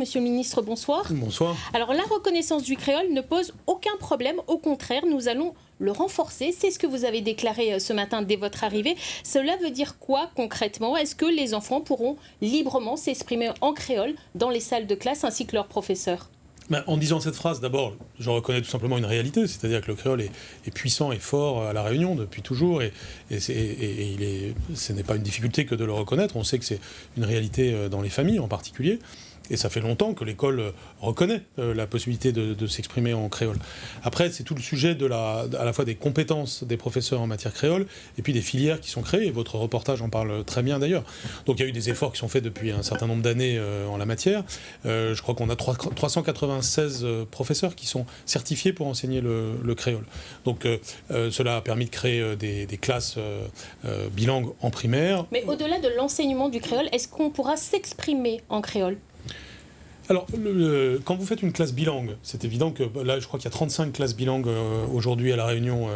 Monsieur le ministre, bonsoir. Bonsoir. Alors, la reconnaissance du créole ne pose aucun problème. Au contraire, nous allons le renforcer. C'est ce que vous avez déclaré ce matin dès votre arrivée. Cela veut dire quoi concrètement? Est-ce que les enfants pourront librement s'exprimer en créole dans les salles de classe ainsi que leurs professeurs? En disant cette phrase, d'abord, je reconnais tout simplement une réalité, c'est-à-dire que le créole est puissant et fort à La Réunion depuis toujours, et ce n'est pas une difficulté que de le reconnaître. On sait que c'est une réalité dans les familles en particulier. Et ça fait longtemps que l'école reconnaît la possibilité de s'exprimer en créole. Après, c'est tout le sujet à la fois des compétences des professeurs en matière créole et puis des filières qui sont créées. Et votre reportage en parle très bien d'ailleurs. Donc il y a eu des efforts qui sont faits depuis un certain nombre d'années en la matière. Je crois qu'on a 396 professeurs qui sont certifiés pour enseigner le créole. Donc cela a permis de créer des classes bilingues en primaire. Mais au-delà de l'enseignement du créole, est-ce qu'on pourra s'exprimer en créole ? Alors, quand vous faites une classe bilingue, c'est évident que là, je crois qu'il y a 35 classes bilingues aujourd'hui à La Réunion,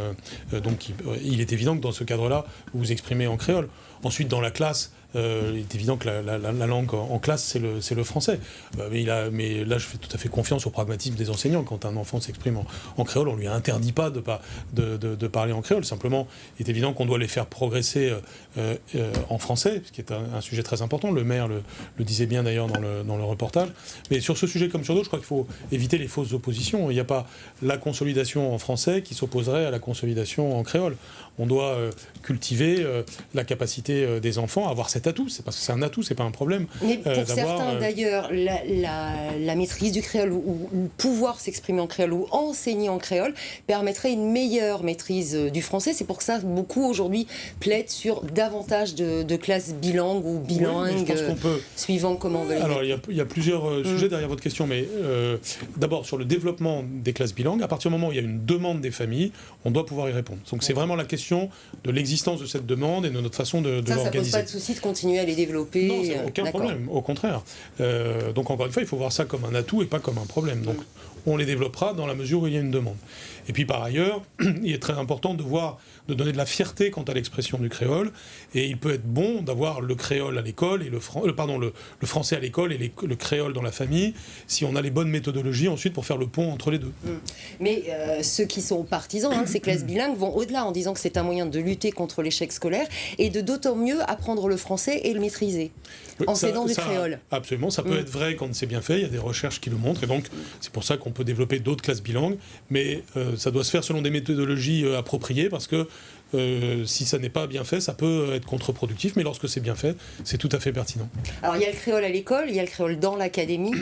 donc il est évident que dans ce cadre-là, vous vous exprimez en créole. Ensuite, dans la classe, il est évident que la langue en classe, c'est le français. Mais là, je fais tout à fait confiance au pragmatisme des enseignants. Quand un enfant s'exprime en créole, on ne lui interdit pas de parler en créole. Simplement, il est évident qu'on doit les faire progresser en français, ce qui est un sujet très important. Le maire le disait bien d'ailleurs dans le reportage. Mais sur ce sujet comme sur d'autres, je crois qu'il faut éviter les fausses oppositions. Il n'y a pas la consolidation en français qui s'opposerait à la consolidation en créole. On doit cultiver la capacité des enfants à avoir cet atout. C'est parce que c'est un atout, c'est pas un problème. Mais pour certains d'ailleurs, la maîtrise du créole ou pouvoir s'exprimer en créole ou enseigner en créole permettrait une meilleure maîtrise du français. C'est pour ça que beaucoup aujourd'hui plaident sur davantage de classes bilingues ou bilingues, suivant comment on veut les dire. Alors il y a plusieurs sujets derrière votre question, mais d'abord sur le développement des classes bilingues, à partir du moment où il y a une demande des familles, on doit pouvoir y répondre. Donc c'est vraiment la question de l'existence de cette demande et de notre façon de l'organiser. Ça pose pas de souci de continuer à les développer. Non, c'est aucun problème, au contraire. Donc encore une fois, il faut voir ça comme un atout et pas comme un problème. Donc on les développera dans la mesure où il y a une demande. Et puis par ailleurs, il est très important de donner de la fierté quant à l'expression du créole. Et il peut être bon d'avoir le créole à l'école et le français à l'école et le créole dans la famille, si on a les bonnes méthodologies ensuite pour faire le pont entre les deux. Mais ceux qui sont partisans de ces classes bilingues vont au-delà en disant que c'est un moyen de lutter contre l'échec scolaire et de d'autant mieux apprendre le français et le maîtriser en s'aidant du créole. Absolument, ça peut être vrai quand c'est bien fait, il y a des recherches qui le montrent, et donc c'est pour ça qu'on peut développer d'autres classes bilingues, mais ça doit se faire selon des méthodologies appropriées, parce que si ça n'est pas bien fait, ça peut être contre-productif, mais lorsque c'est bien fait, c'est tout à fait pertinent. Alors il y a le créole à l'école, il y a le créole dans l'académie.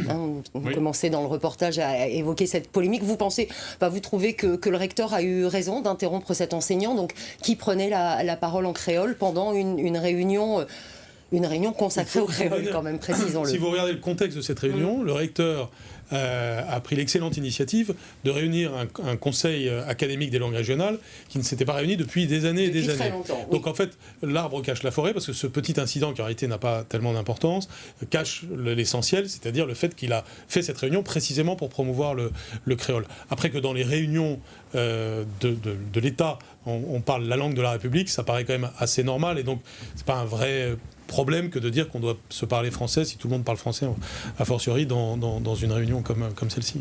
Vous commencez dans le reportage à évoquer cette polémique. Vous trouvez que le recteur a eu raison d'interrompre cet enseignant, donc qui prenait la parole en créole pendant une réunion consacrée au créole, quand même, précisons-le. Si vous regardez le contexte de cette réunion, le recteur a pris l'excellente initiative de réunir un conseil académique des langues régionales qui ne s'était pas réuni depuis des années et des années. Très longtemps, oui. Donc en fait, l'arbre cache la forêt, parce que ce petit incident qui en réalité n'a pas tellement d'importance cache l'essentiel, c'est-à-dire le fait qu'il a fait cette réunion précisément pour promouvoir le créole. Après que dans les réunions de l'État, on parle la langue de la République, ça paraît quand même assez normal, et donc c'est pas un vrai problème que de dire qu'on doit se parler français si tout le monde parle français, a fortiori dans une réunion comme celle-ci.